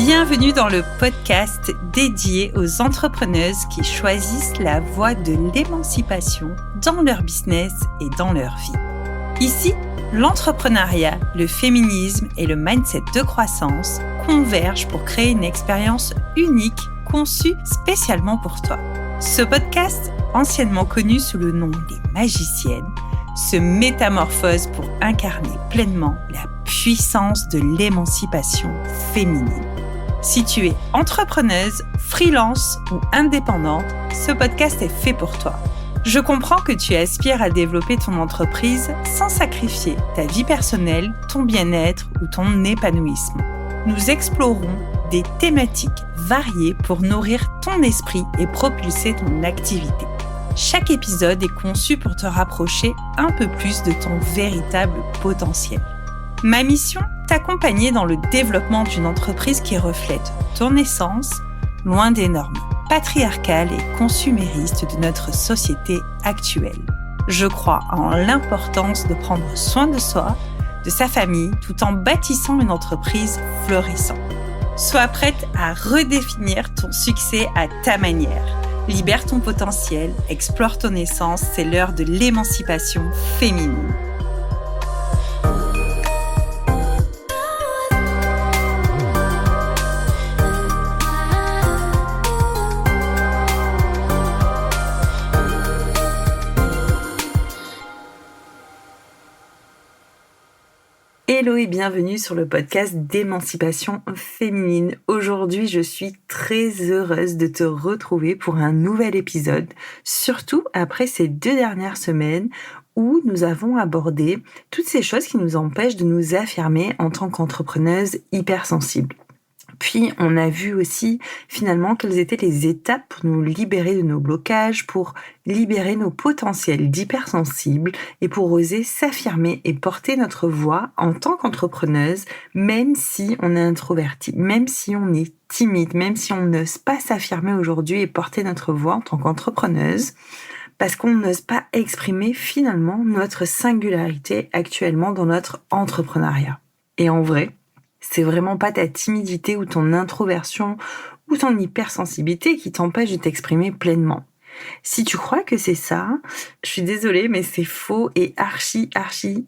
Bienvenue dans le podcast dédié aux entrepreneuses qui choisissent la voie de l'émancipation dans leur business et dans leur vie. Ici, l'entrepreneuriat, le féminisme et le mindset de croissance convergent pour créer une expérience unique conçue spécialement pour toi. Ce podcast, anciennement connu sous le nom des magiciennes, se métamorphose pour incarner pleinement la puissance de l'émancipation féminine. Si tu es entrepreneuse, freelance ou indépendante, ce podcast est fait pour toi. Je comprends que tu aspires à développer ton entreprise sans sacrifier ta vie personnelle, ton bien-être ou ton épanouissement. Nous explorons des thématiques variées pour nourrir ton esprit et propulser ton activité. Chaque épisode est conçu pour te rapprocher un peu plus de ton véritable potentiel. Ma mission, t'accompagner dans le développement d'une entreprise qui reflète ton essence, loin des normes patriarcales et consuméristes de notre société actuelle. Je crois en l'importance de prendre soin de soi, de sa famille, tout en bâtissant une entreprise florissante. Sois prête à redéfinir ton succès à ta manière. Libère ton potentiel, explore ton essence, c'est l'heure de l'émancipation féminine. Hello et bienvenue sur le podcast d'émancipation féminine. Aujourd'hui, je suis très heureuse de te retrouver pour un nouvel épisode, surtout après ces 2 dernières semaines où nous avons abordé toutes ces choses qui nous empêchent de nous affirmer en tant qu'entrepreneuses hypersensibles. Puis, on a vu aussi, finalement, quelles étaient les étapes pour nous libérer de nos blocages, pour libérer nos potentiels d'hypersensibles et pour oser s'affirmer et porter notre voix en tant qu'entrepreneuse, même si on est introverti, même si on est timide, même si on n'ose pas s'affirmer aujourd'hui et porter notre voix en tant qu'entrepreneuse, parce qu'on n'ose pas exprimer finalement notre singularité actuellement dans notre entrepreneuriat. Et en vrai, c'est vraiment pas ta timidité ou ton introversion ou ton hypersensibilité qui t'empêche de t'exprimer pleinement. Si tu crois que c'est ça, je suis désolée, mais c'est faux et archi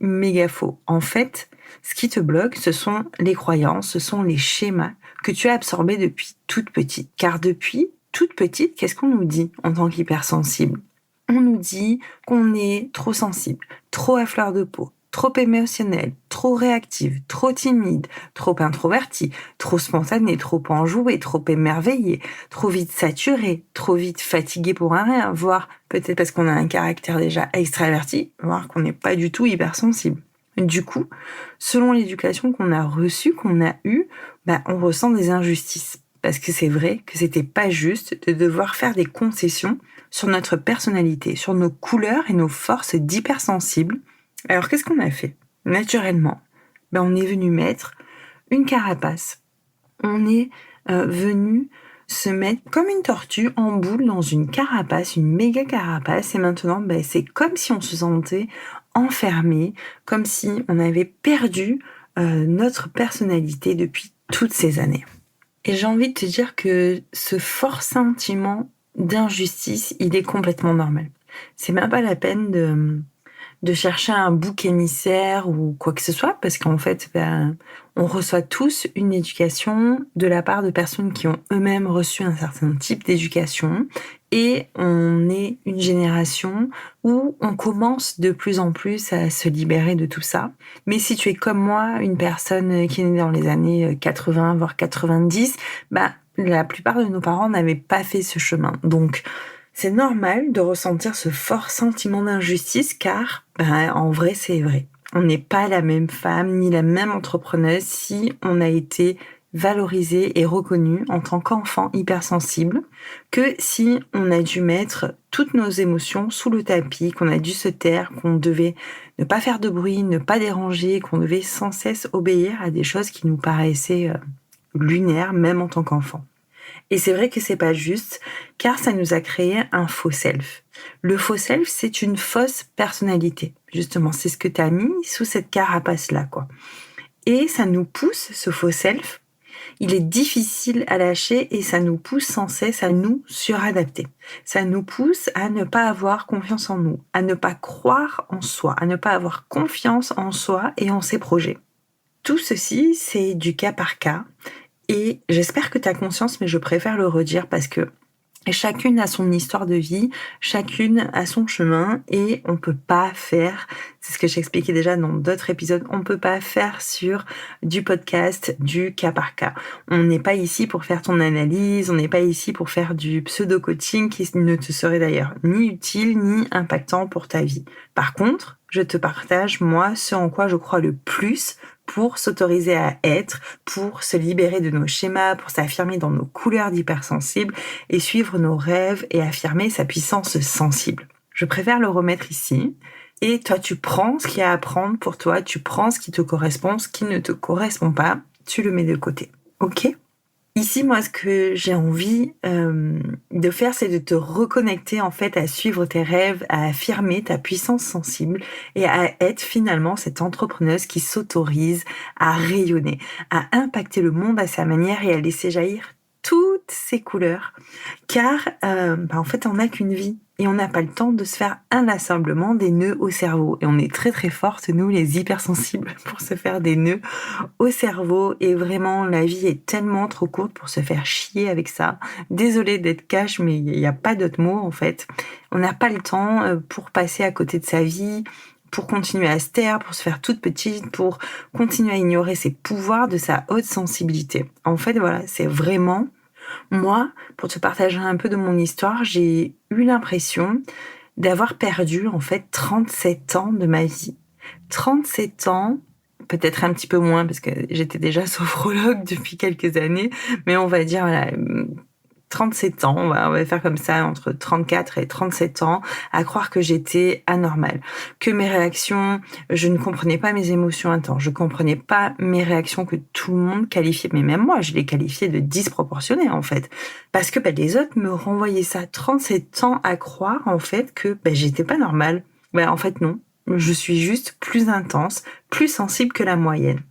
méga faux. En fait, ce qui te bloque, ce sont les croyances, ce sont les schémas que tu as absorbés depuis toute petite. Car depuis toute petite, qu'est-ce qu'on nous dit en tant qu'hypersensible ? On nous dit qu'on est trop sensible, trop à fleur de peau, trop émotionnelle, trop réactive, trop timide, trop introvertie, trop spontanée, trop enjouée, trop émerveillée, trop vite saturée, trop vite fatiguée pour un rien, voire peut-être parce qu'on a un caractère déjà extraverti, voire qu'on n'est pas du tout hypersensible. Du coup, selon l'éducation qu'on a reçue, qu'on a eue, on ressent des injustices. Parce que c'est vrai que c'était pas juste de devoir faire des concessions sur notre personnalité, sur nos couleurs et nos forces d'hypersensibles. Alors, qu'est-ce qu'on a fait ? Naturellement, on est venu mettre une carapace. On est venu se mettre comme une tortue en boule dans une carapace, une méga carapace. Et maintenant, c'est comme si on se sentait enfermé, comme si on avait perdu notre personnalité depuis toutes ces années. Et j'ai envie de te dire que ce fort sentiment d'injustice, il est complètement normal. C'est même pas la peine de chercher un bouc émissaire ou quoi que ce soit, parce qu'en fait, on reçoit tous une éducation de la part de personnes qui ont eux-mêmes reçu un certain type d'éducation, et on est une génération où on commence de plus en plus à se libérer de tout ça. Mais si tu es comme moi, une personne qui est née dans les années 80, voire 90, la plupart de nos parents n'avaient pas fait ce chemin. Donc, c'est normal de ressentir ce fort sentiment d'injustice car, en vrai, c'est vrai. On n'est pas la même femme ni la même entrepreneuse si on a été valorisé et reconnu en tant qu'enfant hypersensible que si on a dû mettre toutes nos émotions sous le tapis, qu'on a dû se taire, qu'on devait ne pas faire de bruit, ne pas déranger, qu'on devait sans cesse obéir à des choses qui nous paraissaient lunaires, même en tant qu'enfant. Et c'est vrai que c'est pas juste, car ça nous a créé un faux self. Le faux self, c'est une fausse personnalité. Justement, c'est ce que tu as mis sous cette carapace-là, quoi. Et ça nous pousse, ce faux self, il est difficile à lâcher et ça nous pousse sans cesse à nous suradapter. Ça nous pousse à ne pas avoir confiance en nous, à ne pas croire en soi, à ne pas avoir confiance en soi et en ses projets. Tout ceci, c'est du cas par cas et j'espère que tu as conscience, mais je préfère le redire parce que chacune a son histoire de vie, chacune a son chemin et on peut pas faire, c'est ce que j'expliquais déjà dans d'autres épisodes, on peut pas faire sur du podcast du cas par cas. On n'est pas ici pour faire ton analyse, on n'est pas ici pour faire du pseudo-coaching qui ne te serait d'ailleurs ni utile ni impactant pour ta vie. Par contre, je te partage, moi, ce en quoi je crois le plus pour s'autoriser à être, pour se libérer de nos schémas, pour s'affirmer dans nos couleurs d'hypersensible et suivre nos rêves et affirmer sa puissance sensible. Je préfère le remettre ici. Et toi, tu prends ce qu'il y a à prendre pour toi, tu prends ce qui te correspond, ce qui ne te correspond pas, tu le mets de côté. Ok ? Ici, moi, ce que j'ai envie de faire, c'est de te reconnecter en fait à suivre tes rêves, à affirmer ta puissance sensible et à être finalement cette entrepreneuse qui s'autorise à rayonner, à impacter le monde à sa manière et à laisser jaillir toutes ses couleurs. Car en fait, on n'a qu'une vie. Et on n'a pas le temps de se faire inlassablement des nœuds au cerveau. Et on est très très fortes, nous les hypersensibles, pour se faire des nœuds au cerveau. Et vraiment, la vie est tellement trop courte pour se faire chier avec ça. Désolée d'être cash, mais il n'y a pas d'autre mot en fait. On n'a pas le temps pour passer à côté de sa vie, pour continuer à se taire, pour se faire toute petite, pour continuer à ignorer ses pouvoirs de sa haute sensibilité. En fait, voilà, c'est vraiment... Moi, pour te partager un peu de mon histoire, j'ai eu l'impression d'avoir perdu en fait 37 ans de ma vie. 37 ans, peut-être un petit peu moins parce que j'étais déjà sophrologue depuis quelques années, mais on va dire voilà, 37 ans, on va faire comme ça, entre 34 et 37 ans, à croire que j'étais anormale, que mes réactions, je ne comprenais pas mes émotions à temps, je comprenais pas mes réactions que tout le monde qualifiait, mais même moi, je les qualifiais de disproportionnées en fait, parce que les autres me renvoyaient ça, 37 ans à croire en fait que j'étais pas normale. En fait non, je suis juste plus intense, plus sensible que la moyenne.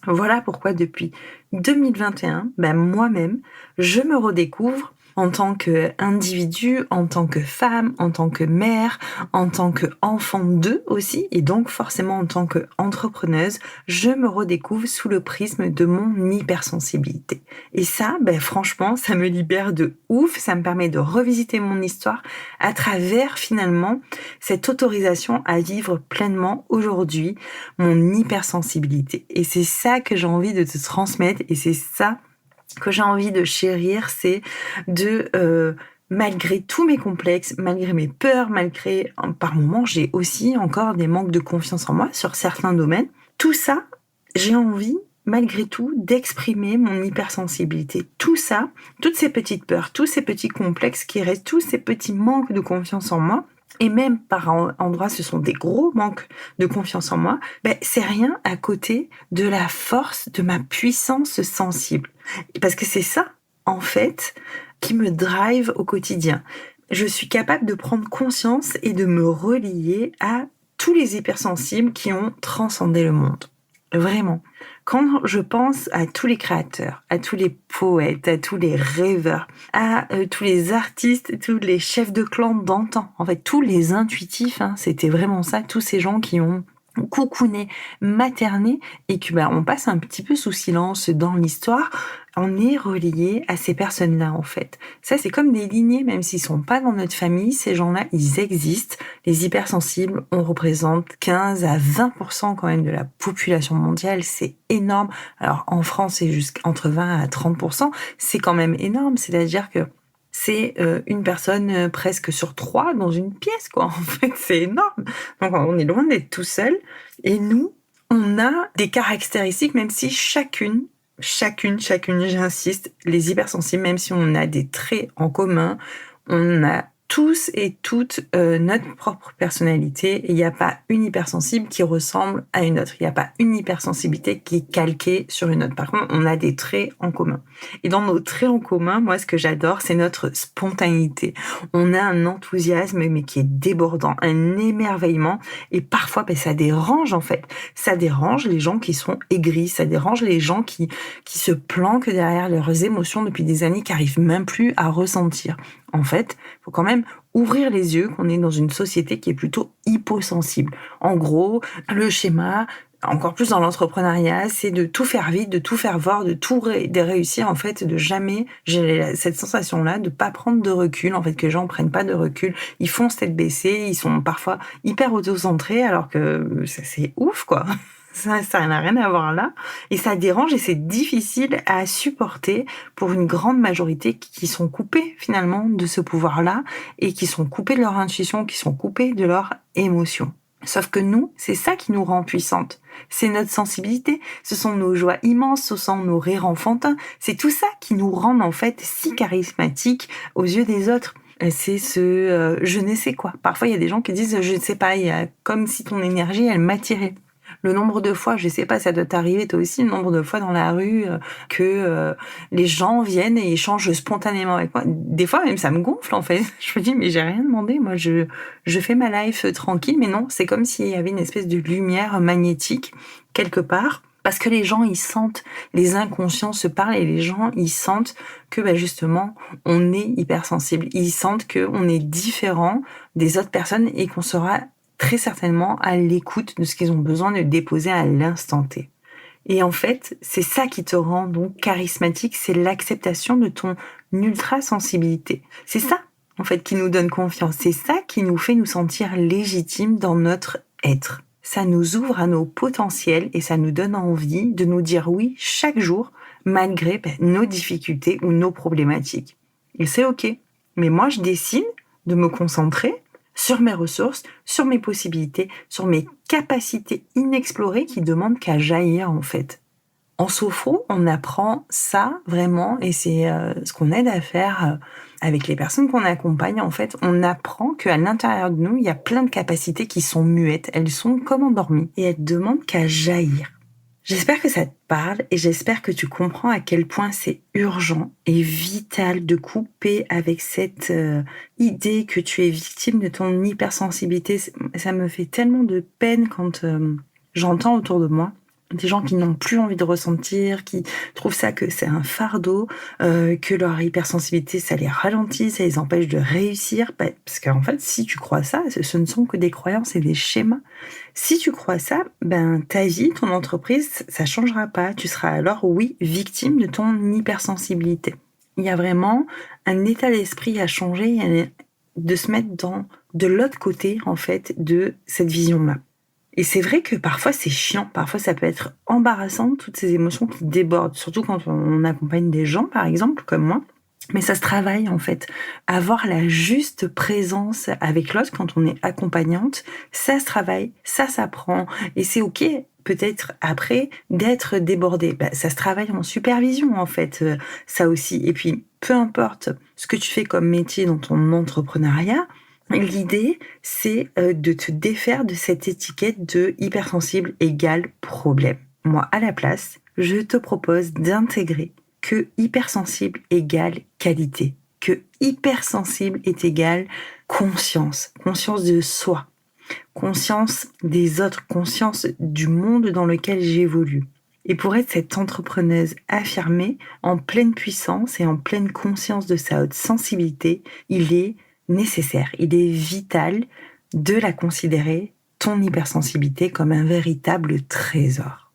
Voilà pourquoi depuis 2021, moi-même, je me redécouvre en tant qu'individu, en tant que femme, en tant que mère, en tant qu'enfant d'eux aussi, et donc forcément en tant qu'entrepreneuse, je me redécouvre sous le prisme de mon hypersensibilité. Et ça, franchement, ça me libère de ouf, ça me permet de revisiter mon histoire à travers finalement cette autorisation à vivre pleinement aujourd'hui mon hypersensibilité. Et c'est ça que j'ai envie de te transmettre et c'est ça que j'ai envie de chérir, c'est de, malgré tous mes complexes, malgré mes peurs, malgré, par moments, j'ai aussi encore des manques de confiance en moi sur certains domaines. Tout ça, j'ai envie, malgré tout, d'exprimer mon hypersensibilité. Tout ça, toutes ces petites peurs, tous ces petits complexes qui restent, tous ces petits manques de confiance en moi, et même par endroits, ce sont des gros manques de confiance en moi, c'est rien à côté de la force de ma puissance sensible. Parce que c'est ça, en fait, qui me drive au quotidien. Je suis capable de prendre conscience et de me relier à tous les hypersensibles qui ont transcendé le monde. Vraiment. Quand je pense à tous les créateurs, à tous les poètes, à tous les rêveurs, à tous les artistes, tous les chefs de clan d'antan, en fait, tous les intuitifs, c'était vraiment ça, tous ces gens qui ont coucouné, materné, et que on passe un petit peu sous silence dans l'histoire, on est relié à ces personnes-là, en fait. Ça, c'est comme des lignées, même s'ils sont pas dans notre famille, ces gens-là, ils existent. Les hypersensibles, on représente 15 à 20% quand même de la population mondiale, c'est énorme. Alors, en France, c'est jusqu'entre 20 à 30%, c'est quand même énorme, c'est-à-dire que c'est une personne presque sur 3 dans une pièce, quoi. En fait, c'est énorme. Donc, on est loin d'être tout seul. Et nous, on a des caractéristiques, même si chacune, j'insiste, les hypersensibles, même si on a des traits en commun, on a tous et toutes notre propre personnalité et il n'y a pas une hypersensible qui ressemble à une autre. Il n'y a pas une hypersensibilité qui est calquée sur une autre. Par contre, on a des traits en commun. Et dans nos traits en commun, moi, ce que j'adore, c'est notre spontanéité. On a un enthousiasme, mais qui est débordant, un émerveillement. Et parfois, ça dérange, en fait. Ça dérange les gens qui sont aigris. Ça dérange les gens qui se planquent derrière leurs émotions depuis des années, qui n'arrivent même plus à ressentir. En fait, il faut quand même ouvrir les yeux qu'on est dans une société qui est plutôt hyposensible. En gros, le schéma, encore plus dans l'entrepreneuriat, c'est de tout faire vite, de tout faire voir, de réussir, en fait, de jamais, j'ai cette sensation-là, de pas prendre de recul, en fait, que les gens prennent pas de recul. Ils foncent tête baissée, ils sont parfois hyper autocentrés, alors que c'est ouf, quoi. Ça n'a rien à voir là. Et ça dérange et c'est difficile à supporter pour une grande majorité qui sont coupés finalement de ce pouvoir-là et qui sont coupés de leur intuition, qui sont coupés de leur émotion. Sauf que nous, c'est ça qui nous rend puissantes. C'est notre sensibilité, ce sont nos joies immenses, ce sont nos rires enfantins. C'est tout ça qui nous rend en fait si charismatiques aux yeux des autres. C'est ce je ne sais quoi. Parfois, il y a des gens qui disent je ne sais pas, il y a comme si ton énergie, elle m'attirait. Le nombre de fois, je sais pas, ça doit t'arriver toi aussi, le nombre de fois dans la rue que les gens viennent et échangent spontanément avec moi. Des fois même ça me gonfle en fait. Je me dis mais j'ai rien demandé, moi je fais ma life tranquille, mais non, c'est comme s'il y avait une espèce de lumière magnétique quelque part. Parce que les gens, ils sentent, les inconscients se parlent et les gens, ils sentent que justement, on est hypersensible. Ils sentent qu'on est différent des autres personnes et qu'on sera très certainement à l'écoute de ce qu'ils ont besoin de déposer à l'instant T. Et en fait, c'est ça qui te rend donc charismatique, c'est l'acceptation de ton ultra-sensibilité. C'est ça, en fait, qui nous donne confiance. C'est ça qui nous fait nous sentir légitimes dans notre être. Ça nous ouvre à nos potentiels et ça nous donne envie de nous dire oui chaque jour, malgré nos difficultés ou nos problématiques. Et c'est OK. Mais moi, je décide de me concentrer sur mes ressources, sur mes possibilités, sur mes capacités inexplorées qui demandent qu'à jaillir en fait. En sophro, on apprend ça vraiment et c'est ce qu'on aide à faire avec les personnes qu'on accompagne. En fait, on apprend qu'à l'intérieur de nous, il y a plein de capacités qui sont muettes. Elles sont comme endormies et elles demandent qu'à jaillir. J'espère que ça te parle et j'espère que tu comprends à quel point c'est urgent et vital de couper avec cette idée que tu es victime de ton hypersensibilité. Ça me fait tellement de peine quand j'entends autour de moi des gens qui n'ont plus envie de ressentir, qui trouvent ça que c'est un fardeau, que leur hypersensibilité, ça les ralentit, ça les empêche de réussir. Parce qu'en fait, si tu crois ça, ce ne sont que des croyances et des schémas. Si tu crois ça, ta vie, ton entreprise, ça changera pas. Tu seras alors, oui, victime de ton hypersensibilité. Il y a vraiment un état d'esprit à changer, de se mettre de l'autre côté, en fait, de cette vision-là. Et c'est vrai que parfois c'est chiant, parfois ça peut être embarrassant, toutes ces émotions qui débordent, surtout quand on accompagne des gens, par exemple, comme moi. Mais ça se travaille en fait. Avoir la juste présence avec l'autre quand on est accompagnante, ça se travaille, ça s'apprend. Et c'est OK, peut-être après, d'être débordé. Ça se travaille en supervision en fait, ça aussi. Et puis, peu importe ce que tu fais comme métier dans ton entrepreneuriat, l'idée, c'est de te défaire de cette étiquette de hypersensible égale problème. Moi, à la place, je te propose d'intégrer que hypersensible égale qualité, que hypersensible est égal conscience, conscience de soi, conscience des autres, conscience du monde dans lequel j'évolue. Et pour être cette entrepreneuse affirmée, en pleine puissance et en pleine conscience de sa haute sensibilité, il est nécessaire, il est vital de la considérer, ton hypersensibilité, comme un véritable trésor.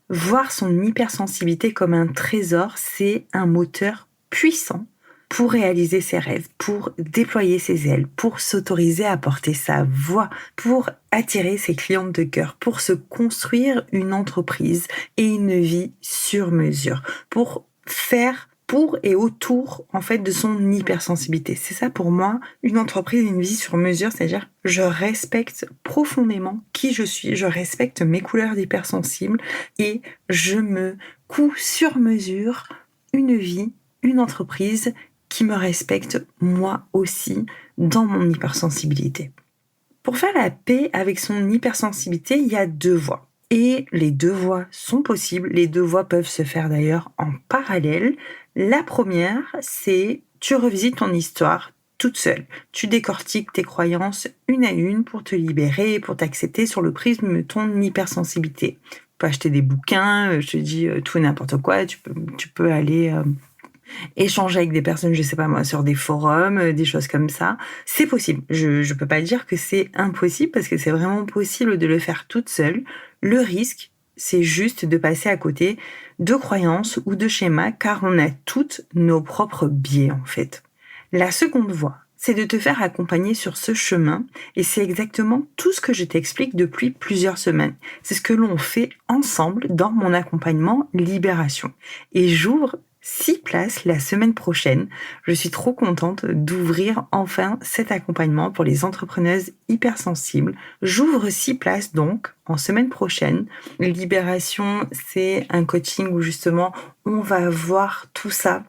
Voir son hypersensibilité comme un trésor, c'est un moteur puissant pour réaliser ses rêves, pour déployer ses ailes, pour s'autoriser à porter sa voix, pour attirer ses clientes de cœur, pour se construire une entreprise et une vie sur mesure, pour faire pour et autour en fait de son hypersensibilité. C'est ça pour moi, une entreprise et une vie sur mesure, c'est-à-dire je respecte profondément qui je suis, je respecte mes couleurs d'hypersensible et je me couds sur mesure une vie, une entreprise qui me respecte moi aussi dans mon hypersensibilité. Pour faire la paix avec son hypersensibilité, il y a 2 voies. Et les 2 voies sont possibles. Les 2 voies peuvent se faire d'ailleurs en parallèle. La première, c'est tu revisites ton histoire toute seule. Tu décortiques tes croyances une à une pour te libérer, pour t'accepter sur le prisme de ton hypersensibilité. Tu peux acheter des bouquins, je te dis tout et n'importe quoi. Tu peux aller échanger avec des personnes, je sais pas moi, sur des forums, des choses comme ça. C'est possible. Je peux pas dire que c'est impossible parce que c'est vraiment possible de le faire toute seule. Le risque, c'est juste de passer à côté de croyances ou de schémas car on a toutes nos propres biais en fait. La seconde voie, c'est de te faire accompagner sur ce chemin et c'est exactement tout ce que je t'explique depuis plusieurs semaines. C'est ce que l'on fait ensemble dans mon accompagnement Libération. Et j'ouvre 6 places la semaine prochaine. Je suis trop contente d'ouvrir enfin cet accompagnement pour les entrepreneuses hypersensibles. J'ouvre 6 places donc en semaine prochaine. Libération, c'est un coaching où justement on va voir tout ça,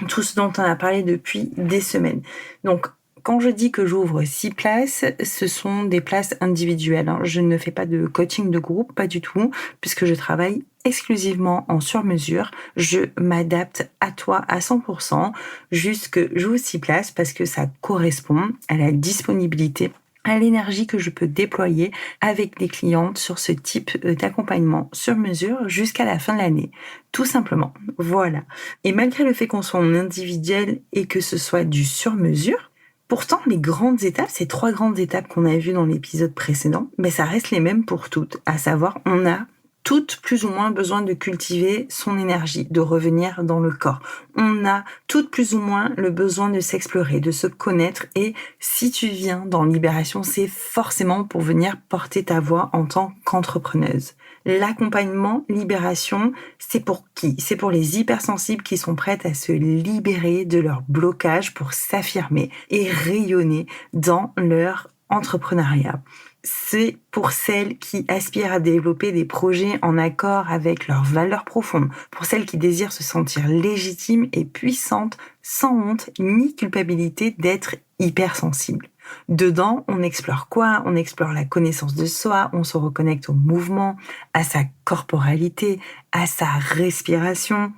tout ce dont on a parlé depuis des semaines. Donc, quand je dis que j'ouvre 6 places, ce sont des places individuelles. Je ne fais pas de coaching de groupe, pas du tout, puisque je travaille exclusivement en sur-mesure. Je m'adapte à toi à 100%, juste que j'ouvre 6 places parce que ça correspond à la disponibilité, à l'énergie que je peux déployer avec les clientes sur ce type d'accompagnement sur mesure jusqu'à la fin de l'année. Tout simplement. Voilà. Et malgré le fait qu'on soit en individuel et que ce soit du sur mesure, pourtant, les grandes étapes, ces 3 grandes étapes qu'on a vues dans l'épisode précédent, ça reste les mêmes pour toutes. À savoir, on a toutes plus ou moins besoin de cultiver son énergie, de revenir dans le corps. On a toutes plus ou moins le besoin de s'explorer, de se connaître et si tu viens dans Libération, c'est forcément pour venir porter ta voix en tant qu'entrepreneuse. L'accompagnement Libération, c'est pour qui? C'est pour les hypersensibles qui sont prêtes à se libérer de leur blocage pour s'affirmer et rayonner dans leur entrepreneuriat. C'est pour celles qui aspirent à développer des projets en accord avec leurs valeurs profondes, pour celles qui désirent se sentir légitimes et puissantes, sans honte ni culpabilité d'être hypersensibles. Dedans, on explore quoi? On explore la connaissance de soi, on se reconnecte au mouvement, à sa corporalité, à sa respiration.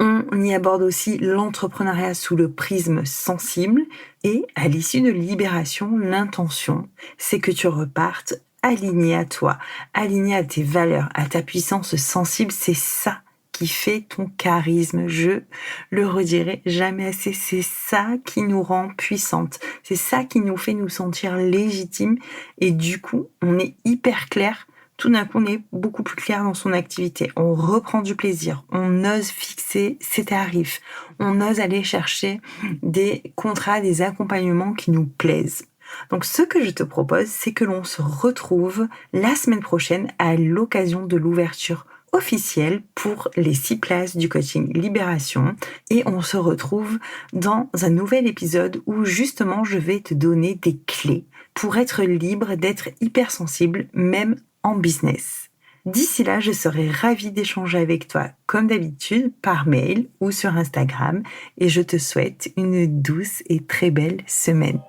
On y aborde aussi l'entrepreneuriat sous le prisme sensible et à l'issue de Libération, l'intention, c'est que tu repartes aligné à toi, aligné à tes valeurs, à ta puissance sensible. C'est ça qui fait ton charisme. Je le redirai jamais assez. C'est ça qui nous rend puissantes. C'est ça qui nous fait nous sentir légitimes et du coup, on est hyper clair. Tout d'un coup, on est beaucoup plus clair dans son activité. On reprend du plaisir. On ose fixer ses tarifs. On ose aller chercher des contrats, des accompagnements qui nous plaisent. Donc, ce que je te propose, c'est que l'on se retrouve la semaine prochaine à l'occasion de l'ouverture officielle pour les 6 places du coaching Libération. Et on se retrouve dans un nouvel épisode où justement, je vais te donner des clés pour être libre d'être hypersensible, même en business. D'ici là, je serai ravie d'échanger avec toi, comme d'habitude, par mail ou sur Instagram, et je te souhaite une douce et très belle semaine.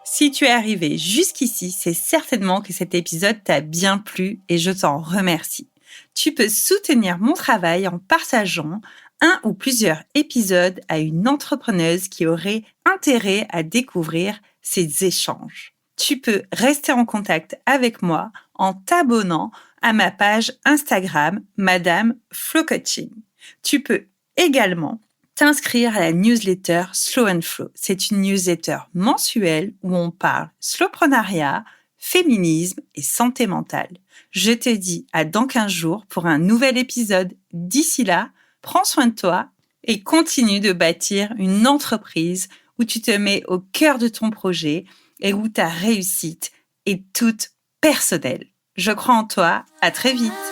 Si tu es arrivé jusqu'ici, c'est certainement que cet épisode t'a bien plu et je t'en remercie. Tu peux soutenir mon travail en partageant un ou plusieurs épisodes à une entrepreneuse qui aurait intérêt à découvrir ces échanges. Tu peux rester en contact avec moi en t'abonnant à ma page Instagram Madame Flow Coaching. Tu peux également t'inscrire à la newsletter Slow and Flow. C'est une newsletter mensuelle où on parle slowpreneuriat, féminisme et santé mentale. Je te dis à dans 15 jours pour un nouvel épisode. D'ici là, prends soin de toi et continue de bâtir une entreprise où tu te mets au cœur de ton projet et où ta réussite est toute personnelle. Je crois en toi. À très vite.